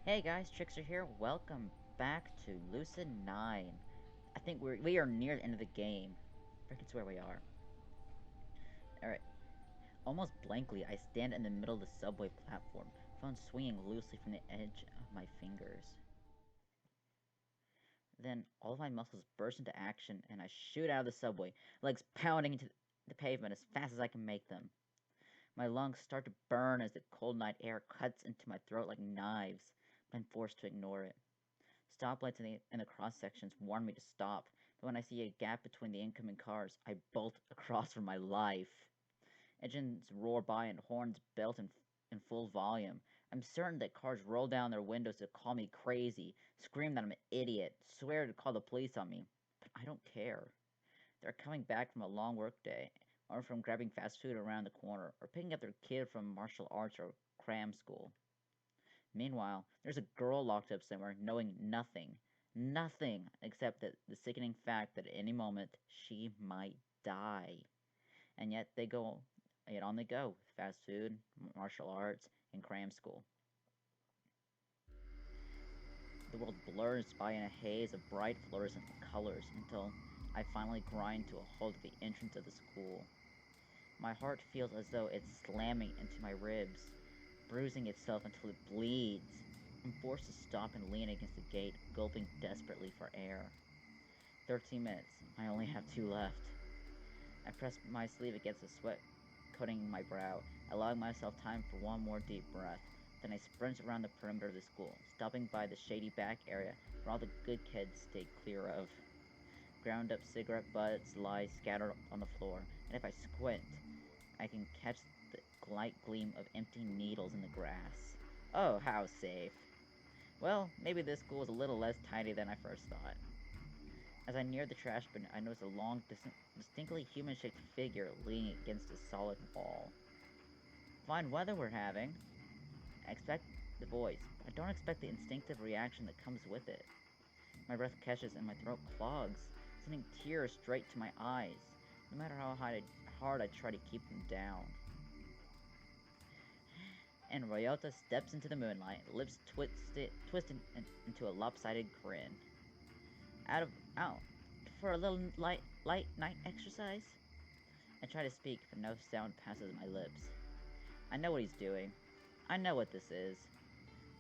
Hey guys, Trickster here. Welcome back to Lucid 9. I think we are near the end of the game. I can swear we are. Alright. Almost blankly, I stand in the middle of the subway platform, phone swinging loosely from the edge of my fingers. Then all of my muscles burst into action and I shoot out of the subway, legs pounding into the pavement as fast as I can make them. My lungs start to burn as the cold night air cuts into my throat like knives, but I'm forced to ignore it. Stoplights in the cross sections warn me to stop, but when I see a gap between the incoming cars, I bolt across for my life. Engines roar by and horns belt in full volume. I'm certain that cars roll down their windows to call me crazy, scream that I'm an idiot, swear to call the police on me. But I don't care. They're coming back from a long workday, or from grabbing fast food around the corner, or picking up their kid from martial arts or cram school. Meanwhile, there's a girl locked up somewhere knowing nothing except that the sickening fact that at any moment she might die. And yet on they go, fast food, martial arts, and cram school. The world blurs by in a haze of bright fluorescent colors until I finally grind to a halt at the entrance of the school. My heart feels as though it's slamming into my ribs, bruising itself until it bleeds. I'm forced to stop and lean against the gate, gulping desperately for air. 13 minutes. I only have 2 left. I press my sleeve against the sweat coating my brow, allowing myself time for one more deep breath. Then I sprint around the perimeter of the school, stopping by the shady back area where all the good kids stay clear of. Ground up cigarette butts lie scattered on the floor, and if I squint, I can catch the light gleam of empty needles in the grass. Oh, how safe. Well, maybe this school was a little less tidy than I first thought. As I neared the trash bin, I noticed a long, distinctly human-shaped figure leaning against a solid wall. Fine weather we're having. I expect the voice, but I don't expect the instinctive reaction that comes with it. My breath catches and my throat clogs, sending tears straight to my eyes, no matter how hard I try to keep them down. And Ryota steps into the moonlight, lips twisted into a lopsided grin. Out for a little light night exercise? I try to speak, but no sound passes my lips. I know what he's doing. I know what this is.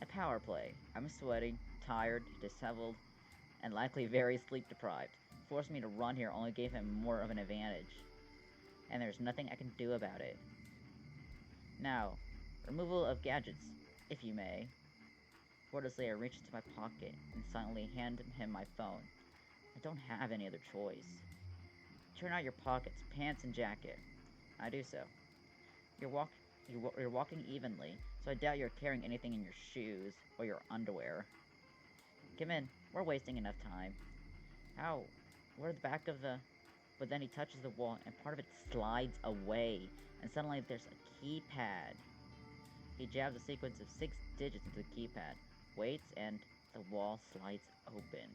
A power play. I'm sweating, tired, disheveled, and likely very sleep deprived. Forced me to run here only gave him more of an advantage. And there's nothing I can do about it. Now, removal of gadgets, if you may. Wordlessly, I reach into my pocket and silently hand him my phone. I don't have any other choice. Turn out your pockets, pants, and jacket. I do so. You're, walk- you're walking evenly, so I doubt you're carrying anything in your shoes or your underwear. Come in. We're wasting enough time. How? We're the back of the... But then he touches the wall, and part of it slides away, and suddenly there's a keypad. He jabs a sequence of 6 digits into the keypad, waits, and the wall slides open.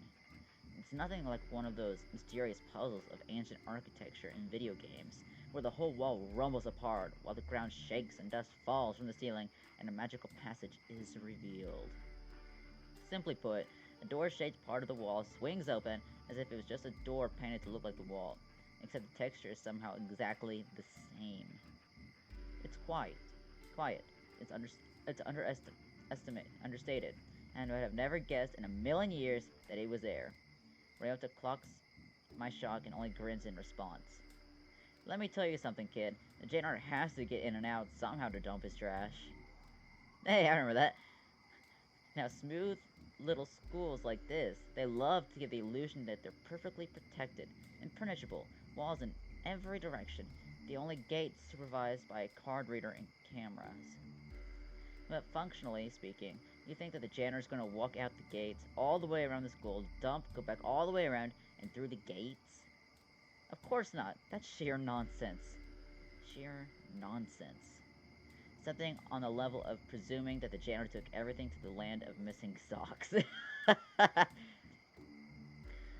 It's nothing like one of those mysterious puzzles of ancient architecture in video games, where the whole wall rumbles apart while the ground shakes and dust falls from the ceiling and a magical passage is revealed. Simply put, a door-shaped part of the wall swings open as if it was just a door painted to look like the wall, except the texture is somehow exactly the same. It's quiet. It's understated, and I would have never guessed in a million years that it was there. Ryota clocks my shock and only grins in response. Let me tell you something, kid. The janitor has to get in and out somehow to dump his trash. Hey, I remember that. Now, smooth little schools like this, they love to give the illusion that they're perfectly protected, impenetrable, walls in every direction, the only gates supervised by a card reader and cameras. But functionally speaking, you think that the janitor's gonna walk out the gates, all the way around the school, dump, go back all the way around, and through the gates? Of course not. That's sheer nonsense. Sheer nonsense. Something on the level of presuming that the janitor took everything to the land of missing socks.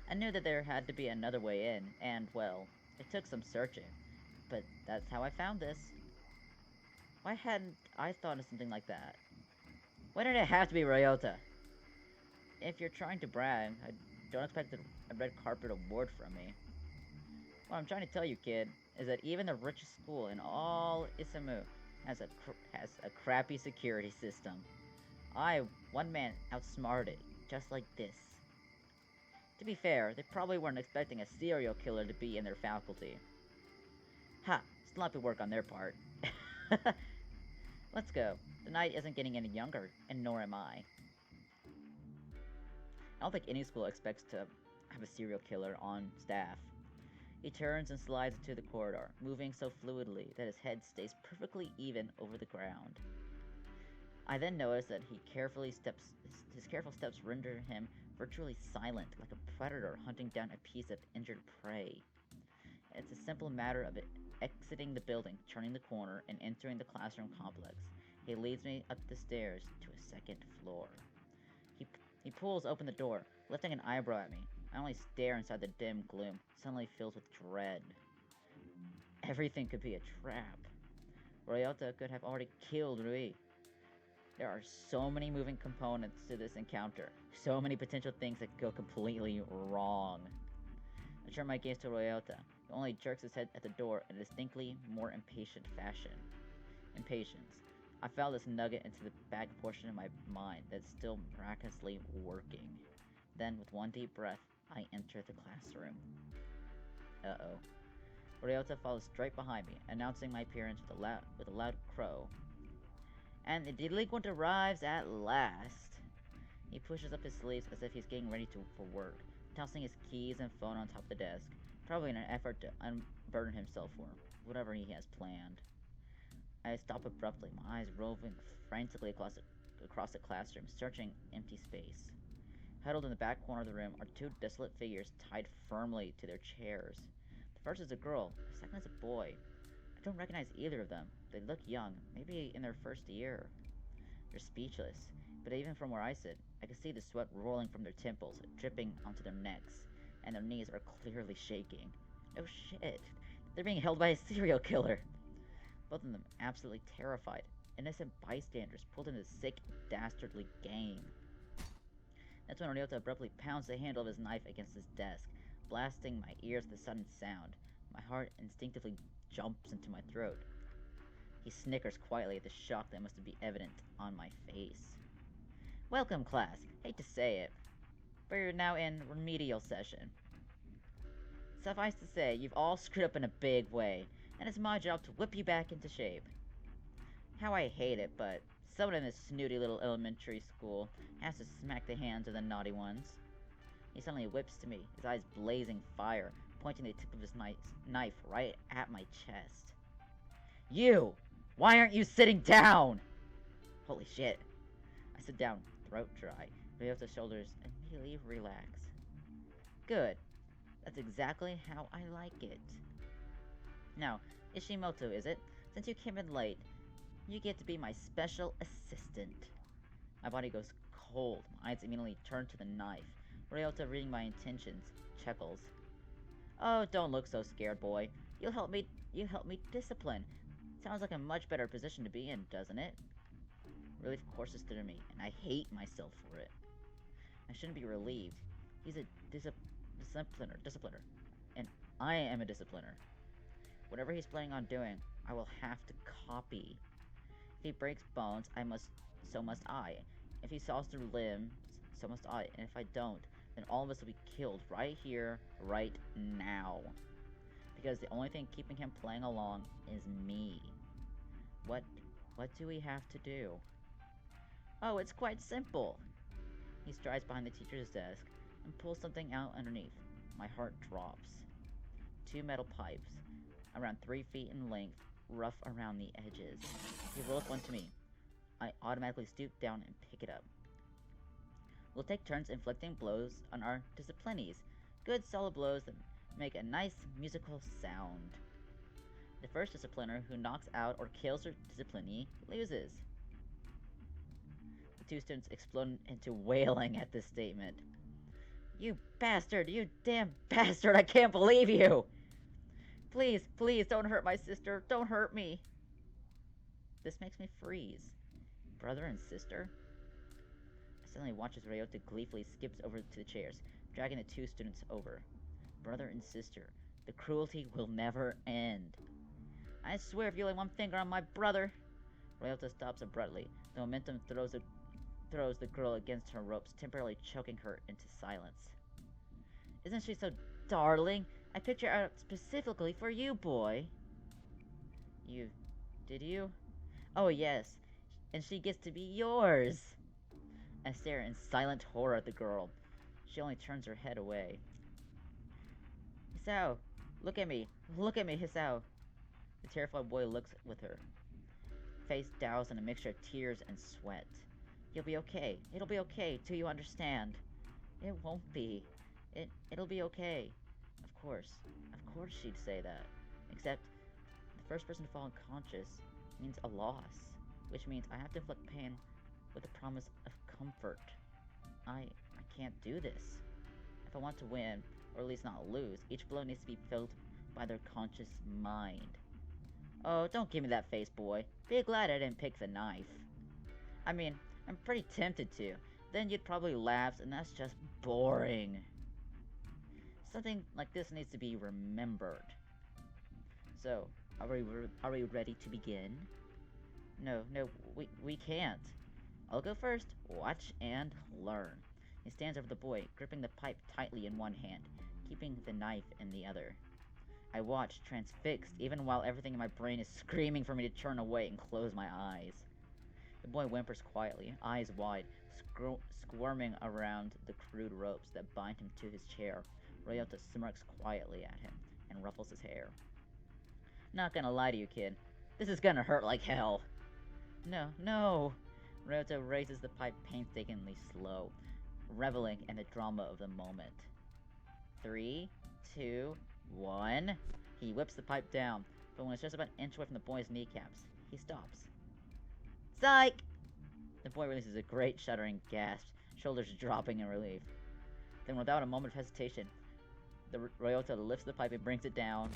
I knew that there had to be another way in, and, well, it took some searching. But that's how I found this. Why hadn't I thought of something like that? Why did it have to be Ryota? If you're trying to brag, I don't expect a red carpet award from me. What I'm trying to tell you, kid, is that even the richest school in all Isamu has a crappy security system. One man, outsmarted, just like this. To be fair, they probably weren't expecting a serial killer to be in their faculty. Ha! Sloppy work on their part. Let's go. The night isn't getting any younger, and nor am I. I don't think any school expects to have a serial killer on staff. He turns and slides into the corridor, moving so fluidly that his head stays perfectly even over the ground. I then notice that his careful steps render him virtually silent, like a predator hunting down a piece of injured prey. It's a simple matter of exiting the building, turning the corner, and entering the classroom complex. He leads me up the stairs to a second floor. He pulls open the door, lifting an eyebrow at me. I only stare inside the dim gloom, suddenly filled with dread. Everything could be a trap. Ryota could have already killed Rui. There are so many moving components to this encounter, so many potential things that could go completely wrong. I turn my gaze to Ryota, who only jerks his head at the door in a distinctly more impatient fashion. Impatience. I fell this nugget into the back portion of my mind that's still miraculously working. Then, with one deep breath, I enter the classroom. Uh-oh. Ryota follows straight behind me, announcing my appearance with a loud crow. And the delinquent arrives at last. He pushes up his sleeves as if he's getting ready for work, tossing his keys and phone on top of the desk, probably in an effort to unburden himself for whatever he has planned. I stop abruptly, my eyes roving frantically across the classroom, searching empty space. Huddled in the back corner of the room are two desolate figures tied firmly to their chairs. The first is a girl, the second is a boy. I don't recognize either of them. They look young, maybe in their first year. They're speechless, but even from where I sit, I can see the sweat rolling from their temples, dripping onto their necks, and their knees are clearly shaking. Oh shit, they're being held by a serial killer! Both of them absolutely terrified, innocent bystanders pulled into the sick, dastardly game. That's when Ryota abruptly pounds the handle of his knife against his desk, blasting my ears with a sudden sound. My heart instinctively jumps into my throat. He snickers quietly at the shock that must be evident on my face. Welcome, class. Hate to say it, but you're now in remedial session. Suffice to say, you've all screwed up in a big way, and it's my job to whip you back into shape. How I hate it, but someone in this snooty little elementary school has to smack the hands of the naughty ones. He suddenly whips to me, his eyes blazing fire, pointing the tip of his knife right at my chest. You! Why aren't you sitting down? Holy shit. I sit down, throat dry. Ryota's shoulders immediately relax. Good. That's exactly how I like it. Now, Ishimoto, is it? Since you came in late, you get to be my special assistant. My body goes cold. My eyes immediately turn to the knife. Ryota, reading my intentions, chuckles. Oh, don't look so scared, boy. You help me discipline. Sounds like a much better position to be in, doesn't it? Relief courses through me, and I hate myself for it. I shouldn't be relieved. He's a discipliner, and I am a discipliner. Whatever he's planning on doing, I will have to copy. If he breaks bones, so must I. If he saws through limbs, so must I. And if I don't, then all of us will be killed right here, right now. Because the only thing keeping him playing along is me. What do we have to do? Oh, it's quite simple. He strides behind the teacher's desk and pulls something out underneath. My heart drops. Two metal pipes, around 3 feet in length, rough around the edges. He rolls one to me. I automatically stoop down and pick it up. We'll take turns inflicting blows on our disciplinees. Good solid blows that make a nice musical sound. The first discipliner who knocks out or kills her disciplinee loses. The two students explode into wailing at this statement. You bastard! You damn bastard! I can't believe you! Please, please, don't hurt my sister! Don't hurt me! This makes me freeze. Brother and sister? Suddenly watches Ryota gleefully skips over to the chairs, dragging the two students over. Brother and sister, the cruelty will never end. I swear if you lay one finger on my brother... Ryota stops abruptly. The momentum throws the girl against her ropes, temporarily choking her into silence. Isn't she so darling? I picked her out specifically for you, boy. You... did you? Oh, yes. And she gets to be yours. I stare in silent horror at the girl. She only turns her head away. Hisao, look at me. Look at me, Hisao. The terrified boy looks with her, face doused in a mixture of tears and sweat. You'll be okay. It'll be okay till you understand. It won't be. It'll be okay. Of course she'd say that. Except, the first person to fall unconscious means a loss, which means I have to inflict pain with the promise of comfort. I can't do this. If I want to win, or at least not lose, each blow needs to be filled by their conscious mind. Oh, don't give me that face, boy. Be glad I didn't pick the knife. I mean, I'm pretty tempted to. Then you'd probably lapse, and that's just boring. Something like this needs to be remembered. So, are we ready to begin? No, we can't. I'll go first. Watch and learn. He stands over the boy, gripping the pipe tightly in one hand, keeping the knife in the other. I watch, transfixed, even while everything in my brain is screaming for me to turn away and close my eyes. The boy whimpers quietly, eyes wide, squirming around the crude ropes that bind him to his chair. Ryota smirks quietly at him and ruffles his hair. Not gonna lie to you, kid. This is gonna hurt like hell. No. Ryota raises the pipe painstakingly slow, reveling in the drama of the moment. 3, 2, 1. He whips the pipe down, but when it's just about an inch away from the boy's kneecaps, he stops. Psych! The boy releases a great shuddering gasp, shoulders dropping in relief. Then, without a moment of hesitation, the Ryota lifts the pipe and brings it down.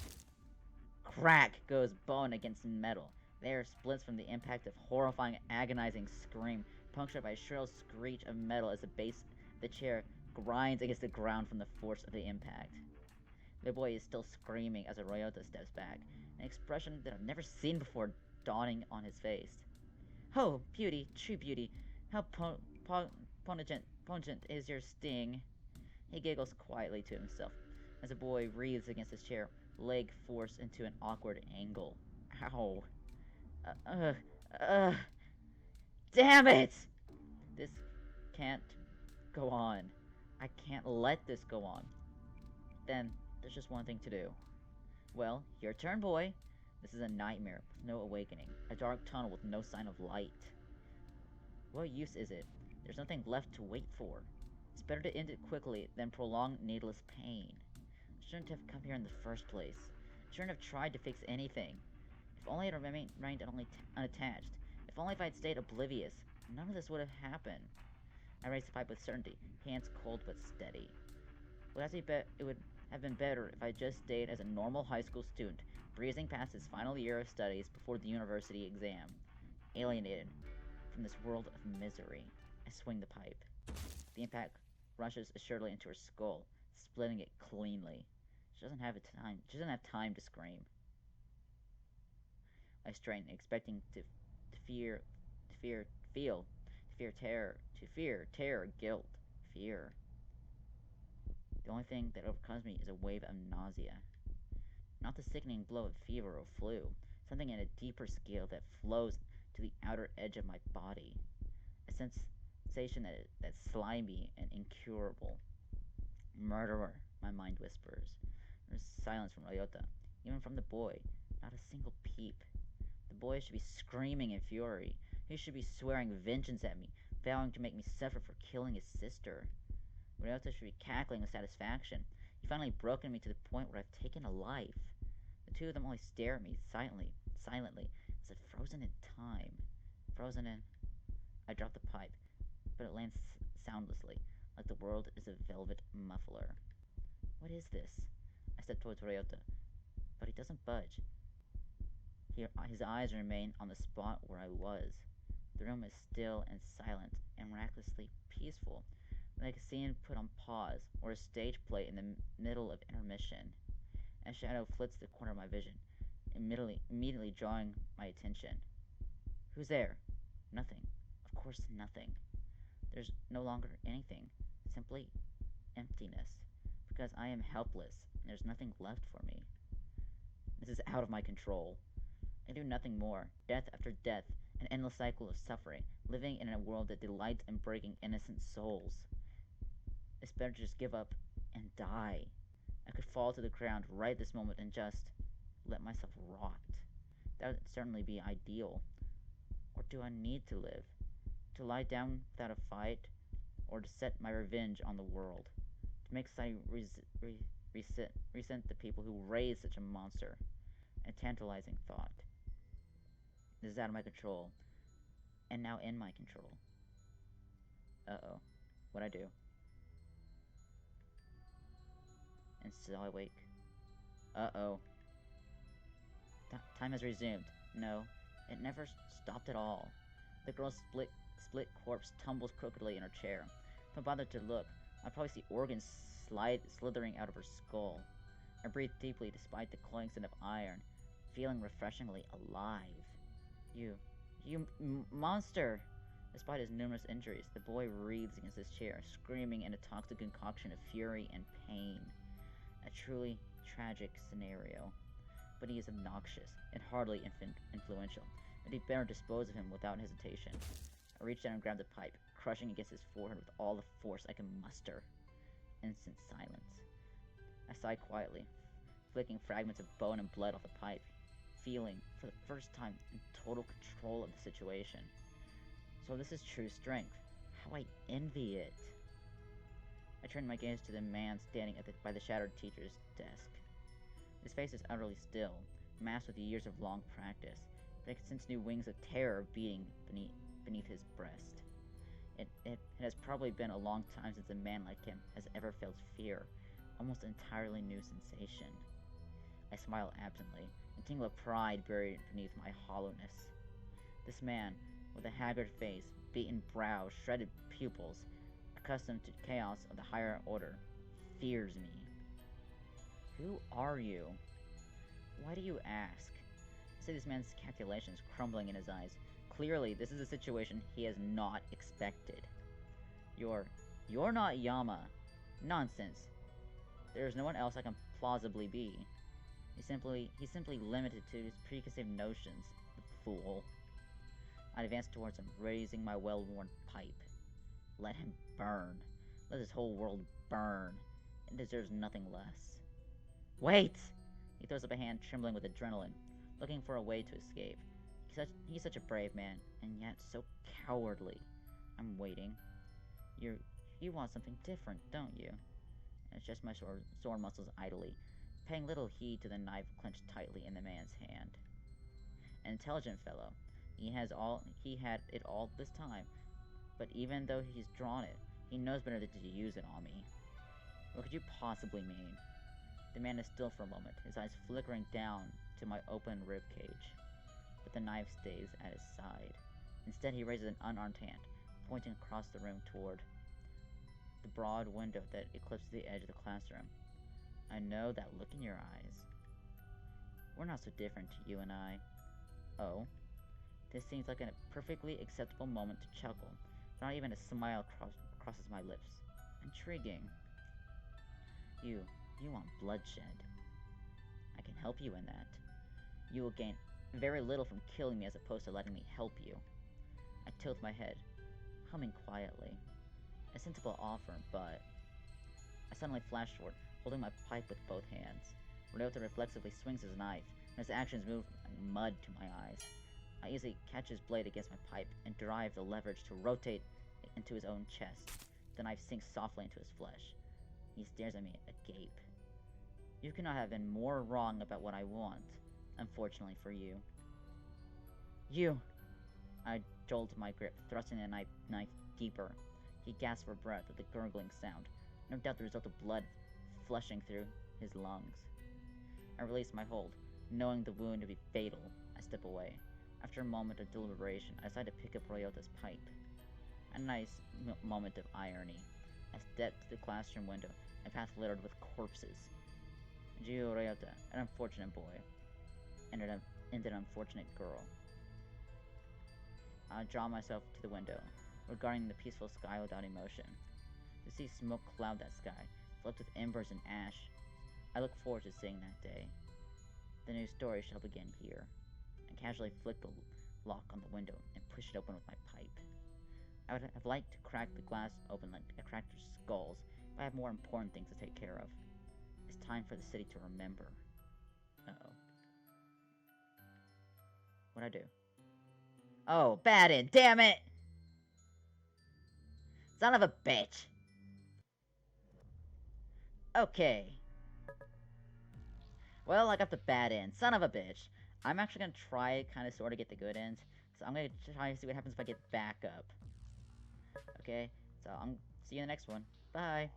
Crack goes bone against metal. The air splits from the impact of horrifying, agonizing scream, punctured by a shrill screech of metal as the base of the chair grinds against the ground from the force of the impact. The boy is still screaming as Ryota steps back, an expression that I've never seen before dawning on his face. Oh, beauty, true beauty, how pungent is your sting. He giggles quietly to himself as the boy wreathes against his chair, leg forced into an awkward angle. Ow. Damn it! This can't go on. I can't let this go on. Then, there's just one thing to do. Well, your turn, boy. This is a nightmare with no awakening, a dark tunnel with no sign of light. What use is it? There's nothing left to wait for. It's better to end it quickly than prolong needless pain. I shouldn't have come here in the first place. I shouldn't have tried to fix anything. If only it remained unattached. If only if I'd stayed oblivious, none of this would have happened. I raised the pipe with certainty, hands cold but steady. It would have been better if I just stayed as a normal high school student, breezing past his final year of studies before the university exam. Alienated from this world of misery, I swing the pipe. The impact rushes assuredly into her skull, splitting it cleanly. She doesn't have time to scream. I strain, expecting to fear terror, guilt, fear. The only thing that overcomes me is a wave of nausea. Not the sickening blow of fever or flu, something in a deeper scale that flows to the outer edge of my body. A sensation that's slimy and incurable. Murderer, my mind whispers. There's silence from Ryota, even from the boy. Not a single peep. The boy should be screaming in fury. He should be swearing vengeance at me, vowing to make me suffer for killing his sister. Ryota should be cackling with satisfaction. He finally broken me to the point where I've taken a life. The two of them only stare at me silently, as if frozen in time. Frozen in... I drop the pipe, but it lands soundlessly, like the world is a velvet muffler. What is this? I step towards Ryota, but he doesn't budge. His eyes remain on the spot where I was. The room is still and silent, and miraculously peaceful, like a scene put on pause or a stage play in the middle of intermission. A shadow flits the corner of my vision, immediately drawing my attention. Who's there? Nothing. Of course, nothing. There's no longer anything, simply emptiness, because I am helpless and there's nothing left for me. This is out of my control. I do nothing more. Death after death, an endless cycle of suffering, living in a world that delights in breaking innocent souls. It's better to just give up and die. I could fall to the ground right this moment and just let myself rot. That would certainly be ideal. Or do I need to live? To lie down without a fight? Or to set my revenge on the world? To make society resent the people who raised such a monster? A tantalizing thought. This is out of my control. And now in my control. Uh-oh. What'd I do? And so I wake. Uh-oh. Time has resumed. No, it never stopped at all. The girl's split corpse tumbles crookedly in her chair. If I bothered to look, I'd probably see organs slithering out of her skull. I breathed deeply despite the cloying scent of iron, feeling refreshingly alive. You monster! Despite his numerous injuries, the boy wreathes against his chair, screaming in a toxic concoction of fury and pain. A truly tragic scenario. But he is obnoxious and hardly influential. It'd be better to dispose of him without hesitation. I reached down and grabbed the pipe, crushing against his forehead with all the force I could muster. Instant silence. I sighed quietly, flicking fragments of bone and blood off the pipe, feeling, for the first time, in total control of the situation. So this is true strength. How I envy it. I turned my gaze to the man standing by the shattered teacher's desk. His face is utterly still, masked with years of long practice, but I could sense new wings of terror beating beneath his breast. It has probably been a long time since a man like him has ever felt fear, almost entirely new sensation. I smile absently, a tingle of pride buried beneath my hollowness. This man, with a haggard face, beaten brow, shredded pupils, accustomed to chaos of the higher order, fears me. Who are you? Why do you ask? I see this man's calculations crumbling in his eyes. Clearly, this is a situation he has not expected. You're not Yama. Nonsense. There is no one else I can plausibly be. He's simply limited to his preconceived notions, the fool. I advanced towards him, raising my well-worn pipe. Let him burn. Let this whole world burn. It deserves nothing less. Wait! He throws up a hand, trembling with adrenaline, looking for a way to escape. He's such a brave man, and yet so cowardly. I'm waiting. You want something different, don't you? I adjust my sore muscles idly, paying little heed to the knife clenched tightly in the man's hand. An intelligent fellow. He had it all this time, but even though he's drawn it, he knows better than to use it on me. What could you possibly mean? The man is still for a moment, his eyes flickering down to my open rib cage. But the knife stays at his side. Instead, he raises an unarmed hand, pointing across the room toward the broad window that eclipses the edge of the classroom. I know that look in your eyes. We're not so different, you and I. Oh? This seems like a perfectly acceptable moment to chuckle. Not even a smile crosses my lips. Intriguing. You want bloodshed. I can help you in that. You will gain very little from killing me as opposed to letting me help you. I tilt my head, humming quietly. A sensible offer, but... I suddenly flash forward, holding my pipe with both hands. Ryota reflexively swings his knife, and his actions move like mud to my eyes. I easily catch his blade against my pipe and derive the leverage to rotate it into his own chest. The knife sinks softly into his flesh. He stares at me agape. You cannot have been more wrong about what I want, unfortunately for you. You! I jolted my grip, thrusting the knife deeper. He gasped for breath at the gurgling sound, no doubt the result of blood flushing through his lungs. I released my hold, knowing the wound to be fatal. I step away. After a moment of deliberation, I decide to pick up Ryota's pipe. A nice moment of irony. I stepped to the classroom window, a path littered with corpses. Gio Ryota, an unfortunate boy, and an unfortunate girl. I draw myself to the window, regarding the peaceful sky without emotion. To see smoke cloud that sky, flecked with embers and ash, I look forward to seeing that day. The new story shall begin here. I casually flick the lock on the window and push it open with my pipe. I would have liked to crack the glass open like I cracked their skulls, but I have more important things to take care of. It's time for the city to remember. Uh-oh. What'd I do? Oh, bad end, damn it! Son of a bitch! Okay. Well, I got the bad end. Son of a bitch. I'm actually gonna try kind of sort of get the good end. So I'm gonna try to see what happens if I get back up. Okay? So, I'll see you in the next one. Bye!